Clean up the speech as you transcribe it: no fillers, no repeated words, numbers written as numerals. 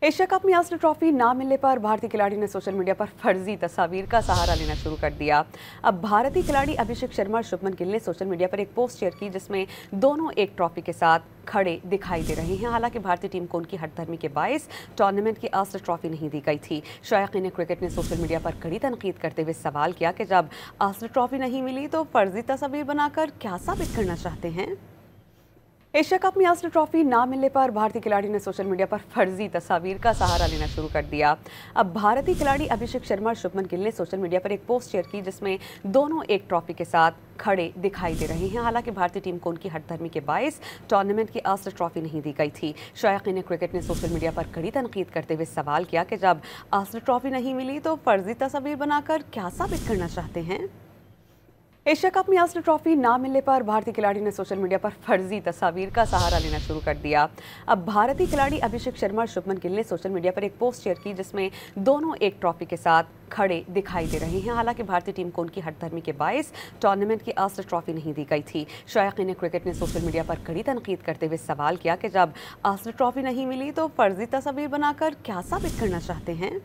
Asia cup में Asif trophy ना मिलने पर भारतीय खिलाड़ी ने सोशल मीडिया पर फर्जी तस्वीर का सहारा लेना शुरू कर दिया। अब भारतीय खिलाड़ी अभिषेक शर्मा और शुभमन गिल ने सोशल मीडिया पर एक पोस्ट शेयर की जिसमें दोनों एक ट्रॉफी के साथ खड़े दिखाई दे रहे हैं। हालांकि भारतीय टीम को उनकी हठधर्मी के बायस टूर्नामेंट की आसिफ ट्रॉफी नहीं दी गई थी। शायकीन क्रिकेट ने सोशल मीडिया पर कड़ी तनकीद करते हुए सवाल किया कि जब आसिफ ट्रॉफी नहीं मिली तो फर्जी तस्वीर बनाकर क्या साबित करना चाहते हैं। एशिया कप में आसिफ ट्रॉफी ना मिलने पर भारतीय खिलाड़ी ने सोशल मीडिया पर फर्जी तस्वीर का सहारा लेना शुरू कर दिया। अब भारतीय खिलाड़ी अभिषेक शर्मा और शुभमन गिल ने सोशल मीडिया पर एक पोस्ट शेयर की जिसमें दोनों एक ट्रॉफी के साथ खड़े दिखाई दे रहे हैं। हालांकि भारतीय टीम को उनकी हठधर्मी के बायस टूर्नामेंट की आसिफ ट्रॉफी नहीं दी गई थी। शायकीन क्रिकेट ने सोशल मीडिया पर कड़ी तनकीद करते हुए सवाल किया कि जब आसिफ ट्रॉफी नहीं मिली तो फर्जी तस्वीर बनाकर क्या साबित करना चाहते हैं। एशिया कप में आसिफ ट्रॉफी ना मिलने पर भारतीय खिलाड़ी ने सोशल मीडिया पर फर्जी तस्वीर का सहारा लेना शुरू कर दिया। अब भारतीय खिलाड़ी अभिषेक शर्मा और शुभमन गिल ने सोशल मीडिया पर एक पोस्ट शेयर की जिसमें दोनों एक ट्रॉफी के साथ खड़े दिखाई दे रहे हैं। हालांकि भारतीय टीम को उनकी हठधर्मी के बायस टूर्नामेंट की आसिफ ट्रॉफी नहीं दी गई थी। शायकीन क्रिकेट ने सोशल मीडिया पर कड़ी तनकीद करते हुए सवाल किया कि जब आसिफ ट्रॉफी नहीं मिली तो फर्जी तस्वीर बनाकर क्या साबित करना चाहते हैं।